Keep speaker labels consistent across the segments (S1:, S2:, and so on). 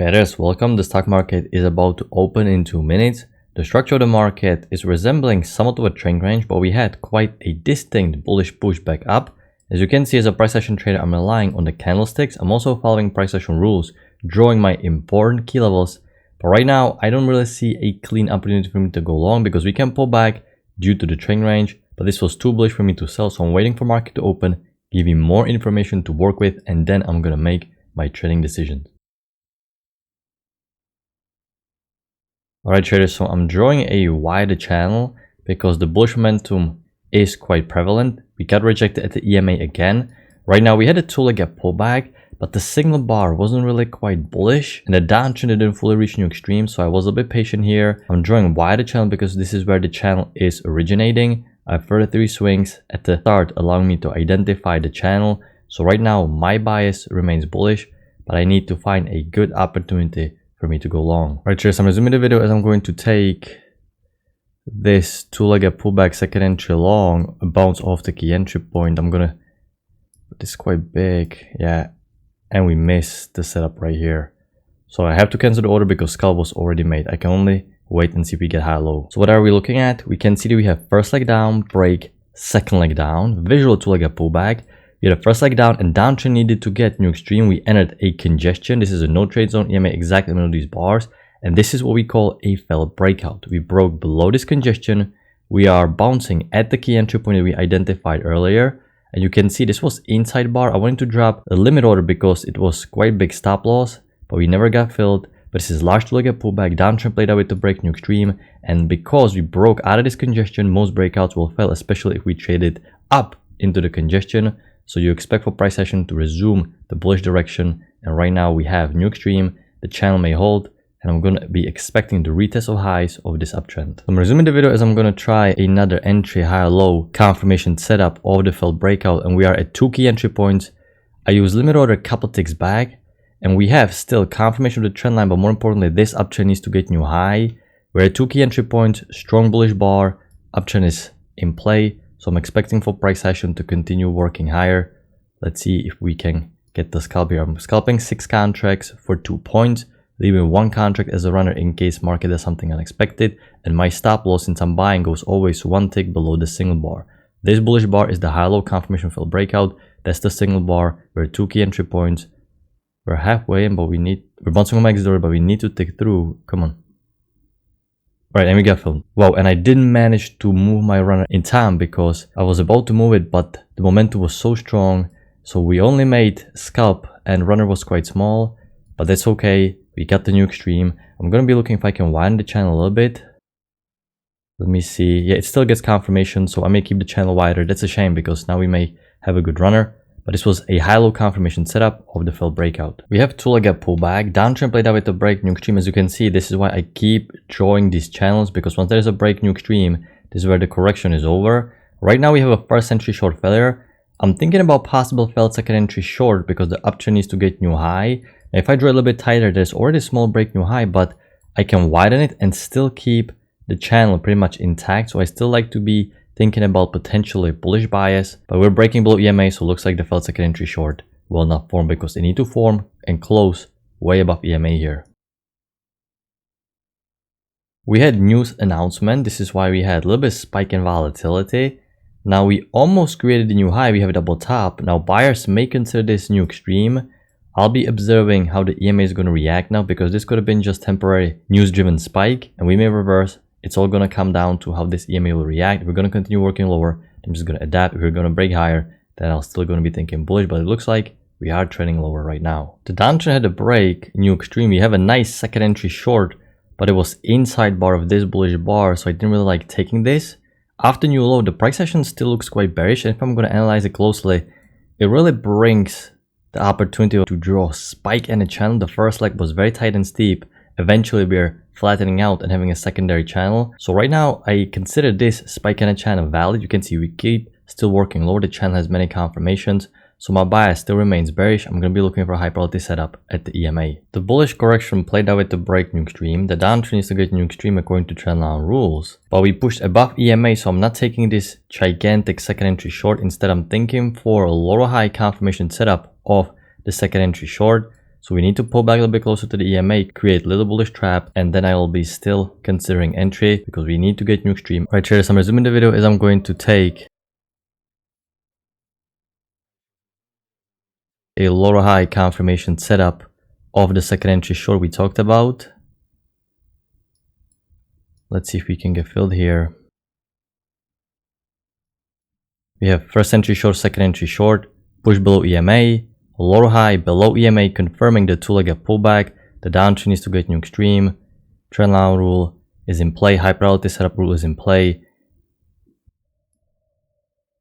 S1: Traders, welcome. The stock market is about to open in 2 minutes. The structure of the market is resembling somewhat of a trend range, but we had quite a distinct bullish pushback up. As you can see, as a price action trader, I'm relying on the candlesticks. I'm also following price action rules, drawing my important key levels. But right now, I don't really see a clean opportunity for me to go long because we can pull back due to the trend range. But this was too bullish for me to sell, so I'm waiting for market to open, giving more information to work with, and then I'm gonna make my trading decisions. Alright traders, so I'm drawing a wider channel because the bullish momentum is quite prevalent. We got rejected at the EMA again. Right now we had a two-leg gap pullback, but the signal bar wasn't really quite bullish and the downtrend didn't fully reach new extreme, so I was a bit patient here. I'm drawing wider channel because this is where the channel is originating. I have 33 swings at the start allowing me to identify the channel. So right now my bias remains bullish, but I need to find a good opportunity for me to go long. Right, traders, I'm resuming the video as I'm going to take this two-legged pullback second entry long, a bounce off the key entry point. I'm gonna put this quite big, yeah, and we missed the setup right here. So I have to cancel the order because scalp was already made. I can only wait and see if we get high low. So what are we looking at? We can see that we have first leg down, break, second leg down, visual two-legged pullback. We had a first leg down and downtrend needed to get new extreme. We entered a congestion. This is a no trade zone, EMA exactly in the middle of these bars. And this is what we call a failed breakout. We broke below this congestion. We are bouncing at the key entry point that we identified earlier. And you can see this was inside bar. I wanted to drop a limit order because it was quite big stop loss, but we never got filled. But this is large to look at pullback. Downtrend played out with the break new extreme. And because we broke out of this congestion, most breakouts will fail, especially if we traded up into the congestion. So you expect for price action to resume the bullish direction, and right now we have new extreme. The channel may hold, and I'm going to be expecting the retest of highs of this uptrend. I'm resuming the video as I'm going to try another entry high or low confirmation setup of the failed breakout, and we are at two key entry points. I use limit order a couple ticks back, and we have still confirmation of the trend line, but more importantly, this uptrend needs to get new high. We're at two key entry points, strong bullish bar, uptrend is in play. So I'm expecting for price action to continue working higher. Let's see if we can get the scalp here. I'm scalping 6 contracts for 2 points, leaving 1 contract as a runner in case market does something unexpected. And my stop loss, since I'm buying, goes always 1 tick below the signal bar. This bullish bar is the high-low confirmation failed breakout. That's the signal bar. We're at 2 key entry points. We're halfway in, but we're bouncing on my exit order, but we need to tick through. Come on. Right, and we got filled. Wow, and I didn't manage to move my runner in time because I was about to move it, but the momentum was so strong. So we only made scalp and runner was quite small, but that's okay. We got the new extreme. I'm going to be looking if I can widen the channel a little bit. Let me see. Yeah, it still gets confirmation, so I may keep the channel wider. That's a shame because now we may have a good runner. But this was a high-low confirmation setup of the failed breakout. We have two-leg gap pullback. Downtrend played out with the break new extreme. As you can see, this is why I keep drawing these channels, because once there's a break new extreme, this is where the correction is over. Right now we have a first entry short failure. I'm thinking about possible failed second entry short because the uptrend needs to get new high. Now, if I draw a little bit tighter, there's already a small break new high, but I can widen it and still keep the channel pretty much intact. So I still like to be thinking about potentially bullish bias, but we're breaking below EMA, so it looks like the failed second entry short will not form because they need to form and close way above EMA here. We had news announcement. This is why we had a little bit of spike in volatility. Now we almost created a new high. We have a double top. Now buyers may consider this new extreme. I'll be observing how the EMA is going to react now because this could have been just temporary news driven spike and we may reverse. It's all going to come down to how this EMA will react. If we're going to continue working lower, I'm just going to adapt. If we're going to break higher, then I'm still going to be thinking bullish, but it looks like we are trending lower right now. The downtrend had a break, new extreme. We have a nice second entry short, but it was inside bar of this bullish bar, so I didn't really like taking this. After new low, the price action still looks quite bearish, and if I'm going to analyze it closely, it really brings the opportunity to draw a spike in a channel. The first leg was very tight and steep. Eventually we're flattening out and having a secondary channel. So right now I consider this spike in a channel valid. You can see we keep still working lower. The channel has many confirmations. So my bias still remains bearish. I'm going to be looking for a high probability setup at the EMA. The bullish correction played out with the break new extreme. The downtrend needs to get new extreme according to trendline rules. But we pushed above EMA, so I'm not taking this gigantic second entry short. Instead, I'm thinking for a lower high confirmation setup of the second entry short. So we need to pull back a little bit closer to the EMA, create a little bullish trap, and then I will be still considering entry because we need to get new extreme. Alright traders, I'm resuming the video as I'm going to take a lower high confirmation setup of the second entry short we talked about. Let's see if we can get filled here. We have first entry short, second entry short, push below EMA, lower high below EMA confirming the two-leg pullback. The downtrend needs to get new extreme. Trendline rule is in play, high probability setup rule is in play.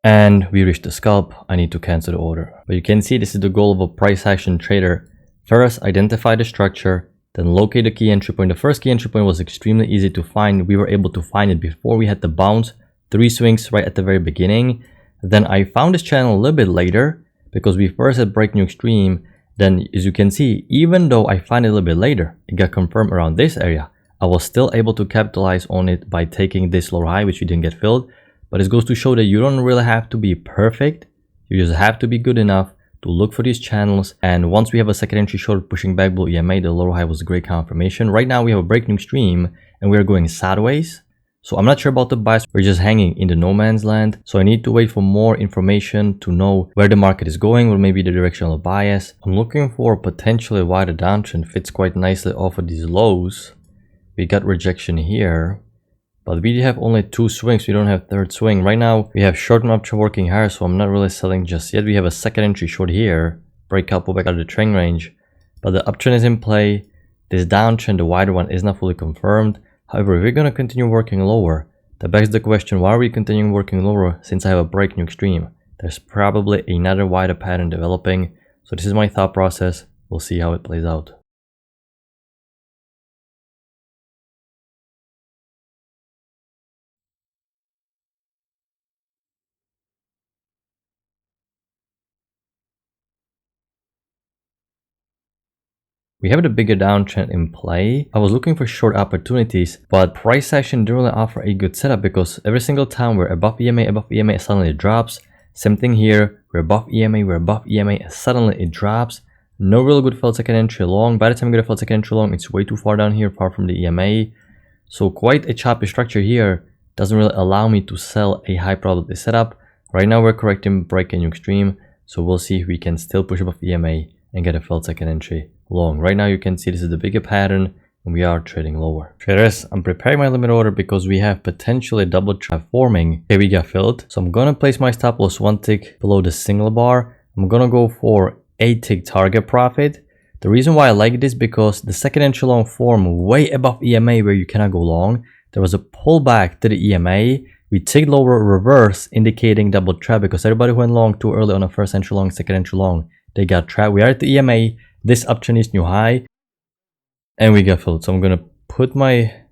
S1: And we reached the scalp. I need to cancel the order. But you can see this is the goal of a price action trader. First, identify the structure, then locate the key entry point. The first key entry point was extremely easy to find. We were able to find it before we had the bounce, 3 swings right at the very beginning. Then I found this channel a little bit later because we first had break new extreme. Then as you can see, even though I find it a little bit later, it got confirmed around this area. I was still able to capitalize on it by taking this lower high, which we didn't get filled. But it goes to show that you don't really have to be perfect. You just have to be good enough to look for these channels. And once we have a second entry short pushing back below EMA, the lower high was a great confirmation. Right now we have a break new extreme and we are going sideways. So I'm not sure about the bias. We're just hanging in the no man's land. So I need to wait for more information to know where the market is going or maybe the directional bias. I'm looking for potentially why the downtrend fits quite nicely off of these lows. We got rejection here, but we have only 2 swings. We don't have third swing. Right now we have short-term uptrend working higher, so I'm not really selling just yet. We have a second entry short here, breakout, pull back out of the trend range, but the uptrend is in play. This downtrend, the wider one, is not fully confirmed. However, if we're going to continue working lower, that begs the question, why are we continuing working lower since I have a break new extreme? There's probably another wider pattern developing. So this is my thought process. We'll see how it plays out. We have the bigger downtrend in play. I was looking for short opportunities, but price action didn't really offer a good setup because every single time we're above EMA, suddenly it drops. Same thing here, we're above EMA, and suddenly it drops. No real good felt second entry long. By the time we get a felt second entry long, it's way too far down here, far from the EMA. So quite a choppy structure here. Doesn't really allow me to sell a high probability setup. Right now we're correcting break and new extreme. So we'll see if we can still push above EMA and get a felt second entry long. Right now you can see this is the bigger pattern and we are trading lower. Traders, I'm preparing my limit order because we have potentially a double trap forming. Here we got filled. So I'm gonna place my stop loss 1 tick below the single bar. I'm gonna go for 8 tick target profit. The reason why I like this because the second entry long form way above EMA where you cannot go long. There was a pullback to the EMA. We ticked lower reverse indicating double trap because everybody went long too early on the first entry long, second entry long. They got trapped. We are at the EMA. This uptrend is new high and we got filled. So I'm gonna put my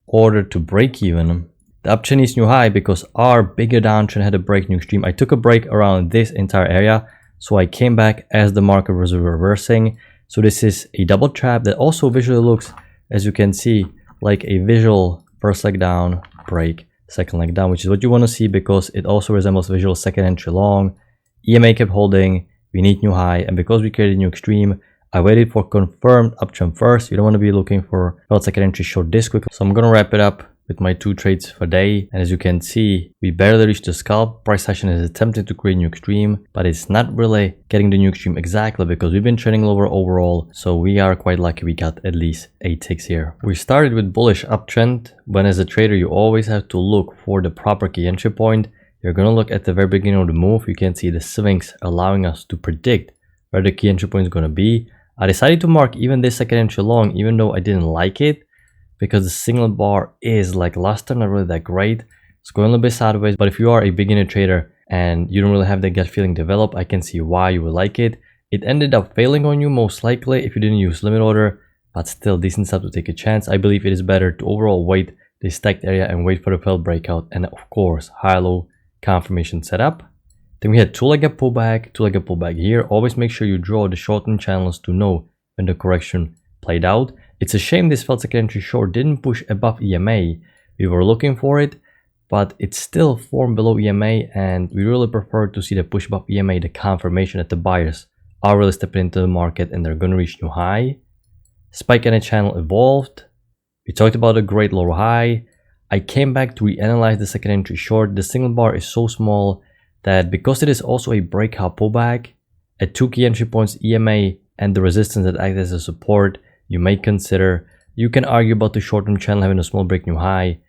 S1: order to break even. The uptrend is new high because our bigger downtrend had a break new extreme. I took a break around this entire area, so I came back as the market was reversing. So this is a double trap that also visually looks, as you can see, like a visual first leg down, break, second leg down, which is what you want to see because it also resembles visual second entry long. EMA kept holding. We need new high, and because we created new extreme, I waited for confirmed uptrend first. You don't want to be looking for felt second entry short this quick. So I'm gonna wrap it up with my 2 trades for day, and as you can see, we barely reached the scalp. Price action is attempting to create new extreme, but it's not really getting the new extreme exactly because we've been trading lower overall. So we are quite lucky we got at least 8 ticks here. We started with bullish uptrend. When as a trader you always have to look for the proper key entry point. You're going to look at the very beginning of the move. You can see the swings allowing us to predict where the key entry point is going to be. I decided to mark even this second entry long, even though I didn't like it, because the signal bar is like luster, not really that great. It's going a little bit sideways, but if you are a beginner trader and you don't really have that gut feeling develop, I can see why you would like it. It ended up failing on you most likely if you didn't use limit order, but still decent stuff to take a chance. I believe it is better to overall wait the stacked area and wait for the failed breakout, and of course high-low confirmation setup. Then we had two-legged pullback here. Always make sure you draw the shortened channels to know when the correction played out. It's a shame this felt second entry short didn't push above EMA. We were looking for it, but it still formed below EMA, and we really prefer to see the push above EMA, the confirmation that the buyers are really stepping into the market and they're going to reach new high. Spike and a channel evolved. We talked about a great lower high. I came back to reanalyze the second entry short. The single bar is so small that because it is also a breakout pullback, at 2 key entry points, EMA and the resistance that acts as a support, you may consider. You can argue about the short-term channel having a small break new high.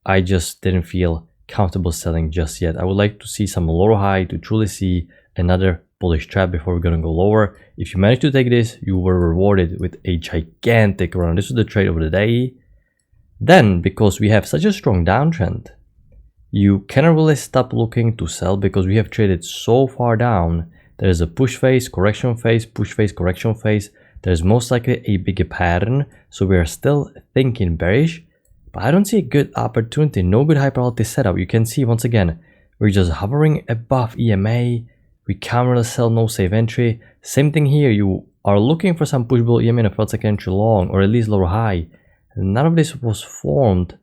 S1: I just didn't feel comfortable selling just yet. I would like to see some lower high to truly see another bullish trap before we're gonna go lower. If you manage to take this, you were rewarded with a gigantic run. This was the trade of the day. Then, because we have such a strong downtrend, you cannot really stop looking to sell because we have traded so far down. There is a push phase, correction phase, push phase, correction phase. There's most likely a bigger pattern, so we are still thinking bearish, but I don't see a good opportunity, no good high probability setup. You can see once again, we're just hovering above EMA. We can't really sell, no safe entry. Same thing here, you are looking for some push below EMA and a failed second entry long, or at least lower high. None of this was formed,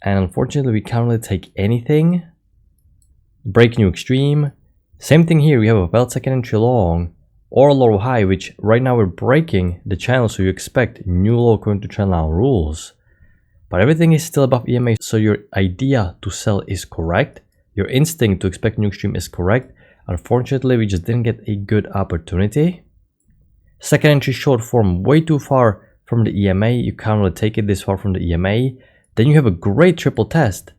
S1: and unfortunately we can't really take anything. Break new extreme. Same thing here, we have a failed second entry long or lower high, which right now we're breaking the channel, so you expect new low according to trend line rules. But everything is still above EMA, so your idea to sell is correct. Your instinct to expect new extreme is correct. Unfortunately, we just didn't get a good opportunity. Second entry short form way too far from the EMA. You can't really take it this far from the EMA. Then you have a great triple test.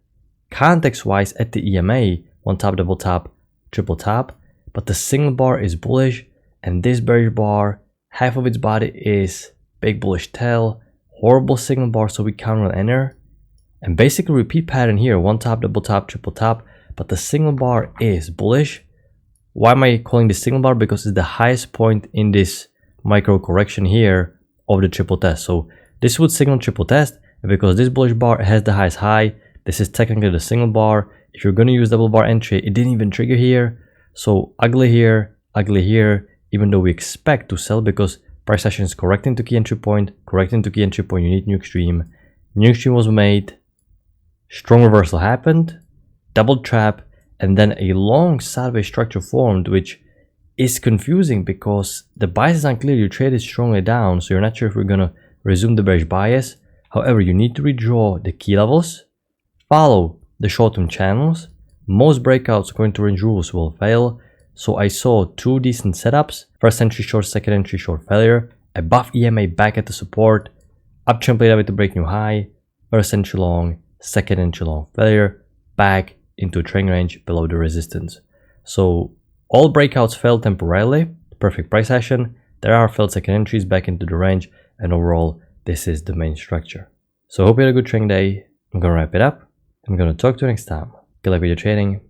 S1: Context wise at the EMA, one top, double top, triple top. But the single bar is bullish. And this bearish bar, half of its body is big bullish tail, horrible signal bar, so we can't really enter. And basically repeat pattern here, one top, double top, triple top, but the signal bar is bullish. Why am I calling this signal bar? Because it's the highest point in this micro correction here of the triple test. So this would signal triple test, and because this bullish bar has the highest high, this is technically the signal bar. If you're going to use double bar entry, it didn't even trigger here. So ugly here, ugly here. Even though we expect to sell because price action is correcting to key entry point, you need new extreme. New extreme was made, strong reversal happened, double trap, and then a long sideways structure formed, which is confusing because the bias is unclear. You traded strongly down, so you're not sure if we're gonna resume the bearish bias. However, you need to redraw the key levels, follow the short-term channels. Most breakouts according to range rules will fail. So I saw two decent setups, first entry short, second entry short failure, above EMA back at the support, uptrend played out with the break new high, first entry long, second entry long failure, back into a trend range below the resistance. So all breakouts failed temporarily, perfect price action, there are failed second entries back into the range, and overall this is the main structure. So hope you had a good trading day. I'm gonna wrap it up. I'm gonna talk to you next time. Good luck with your trading.